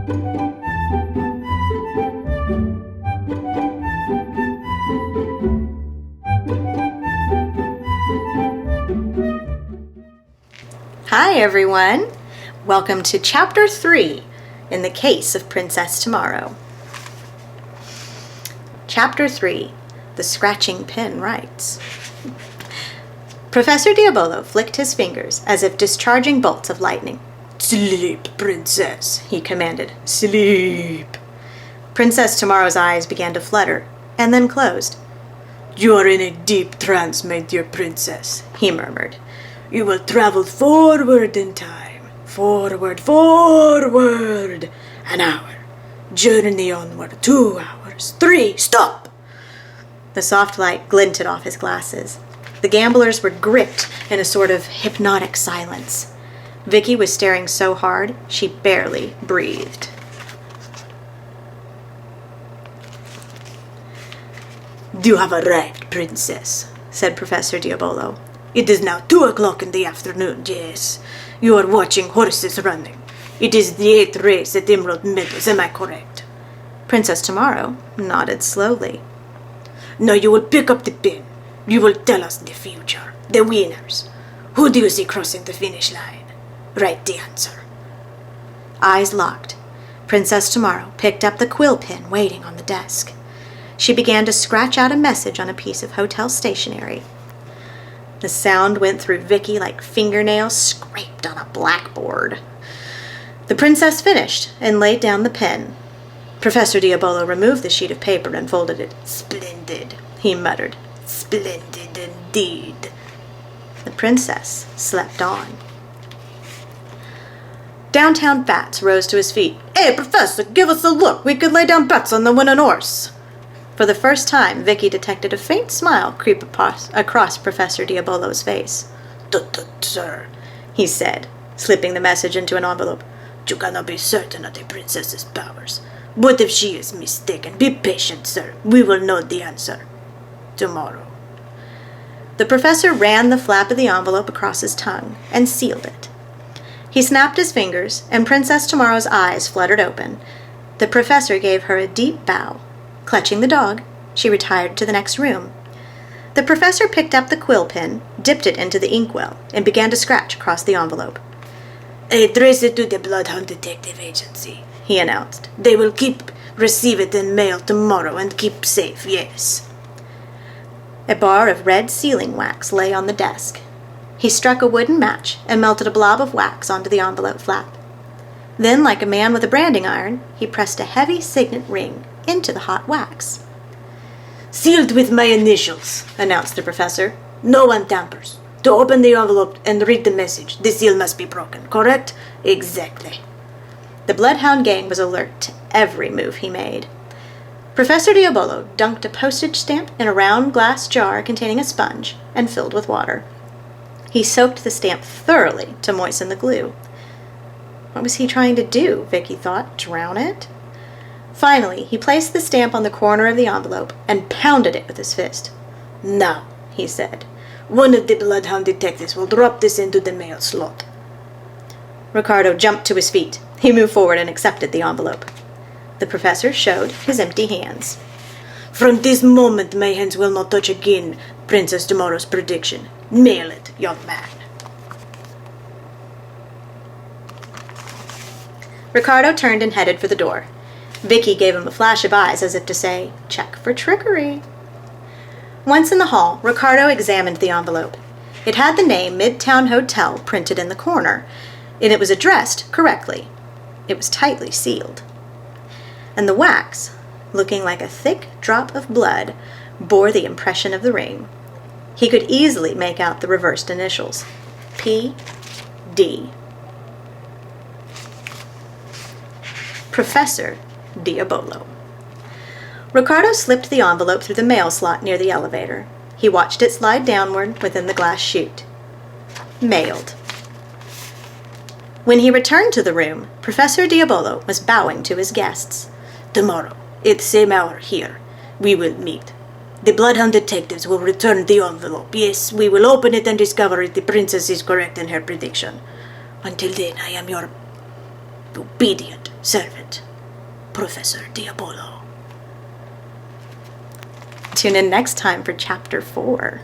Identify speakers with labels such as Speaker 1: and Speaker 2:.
Speaker 1: Hi everyone! Welcome to Chapter 3 in the Case of Princess Tomorrow. Chapter 3, The Scratching Pen Writes. Professor Diabolo flicked his fingers as if discharging bolts of lightning. "Sleep, princess," he commanded. "Sleep." Princess Tomorrow's eyes began to flutter, and then closed. "You are in a deep trance, my dear princess," he murmured. "You will travel forward in time. Forward, forward. An hour. Journey onward. 2 hours. 3. Stop!" The soft light glinted off his glasses. The gamblers were gripped in a sort of hypnotic silence. Vicky was staring so hard she barely breathed. "You have a right, princess," said Professor Diabolo. "It is now 2 o'clock in the afternoon, yes. You are watching horses running. It is the 8th race at Emerald Meadows, am I correct?" Princess Tomorrow nodded slowly. "Now you will pick up the pen. You will tell us the future, the winners. Who do you see crossing the finish line? Write the answer." Eyes locked, Princess Tomorrow picked up the quill pen waiting on the desk. She began to scratch out a message on a piece of hotel stationery. The sound went through Vicky like fingernails scraped on a blackboard. The princess finished and laid down the pen. Professor Diabolo removed the sheet of paper and folded it. "Splendid," he muttered. "Splendid indeed." The princess slept on. Downtown Bats rose to his feet. "Hey, Professor, give us a look. We could lay down bets on the winning horse." For the first time, Vicky detected a faint smile creep across Professor Diabolo's face. "Tut-tut, sir," he said, slipping the message into an envelope. "You cannot be certain of the princess's powers. But if she is mistaken, be patient, sir. We will know the answer tomorrow." The professor ran the flap of the envelope across his tongue and sealed it. He snapped his fingers, and Princess Tomorrow's eyes fluttered open. The professor gave her a deep bow. Clutching the dog, she retired to the next room. The professor picked up the quill pen, dipped it into the inkwell, and began to scratch across the envelope. "Address it to the Bloodhound Detective Agency," he announced. "They will receive it in mail tomorrow and keep safe, yes." A bar of red sealing wax lay on the desk. He struck a wooden match and melted a blob of wax onto the envelope flap. Then, like a man with a branding iron, he pressed a heavy signet ring into the hot wax. "Sealed with my initials," announced the professor. "No one tampers. To open the envelope and read the message, the seal must be broken, correct?" "Exactly." The Bloodhound gang was alert to every move he made. Professor Diabolo dunked a postage stamp in a round glass jar containing a sponge and filled with water. He soaked the stamp thoroughly to moisten the glue. What was he trying to do, Vicky thought? Drown it? Finally, he placed the stamp on the corner of the envelope and pounded it with his fist. "Now," he said, "one of the Bloodhound detectives will drop this into the mail slot." Ricardo jumped to his feet. He moved forward and accepted the envelope. The professor showed his empty hands. "From this moment, my hands will not touch again Princess Tomorrow's prediction. Mail it, young man." Ricardo turned and headed for the door. Vicky gave him a flash of eyes as if to say, "Check for trickery." Once in the hall, Ricardo examined the envelope. It had the name Midtown Hotel printed in the corner, and it was addressed correctly. It was tightly sealed. And the wax, looking like a thick drop of blood, bore the impression of the ring. He could easily make out the reversed initials. P.D. Professor Diabolo. Ricardo slipped the envelope through the mail slot near the elevator. He watched it slide downward within the glass chute. Mailed. When he returned to the room, Professor Diabolo was bowing to his guests. "Tomorrow, at the same hour here, we will meet. The Bloodhound detectives will return the envelope. Yes, we will open it and discover if the princess is correct in her prediction. Until then, I am your obedient Servant, Professor Diabolo. Tune in next time for Chapter 4.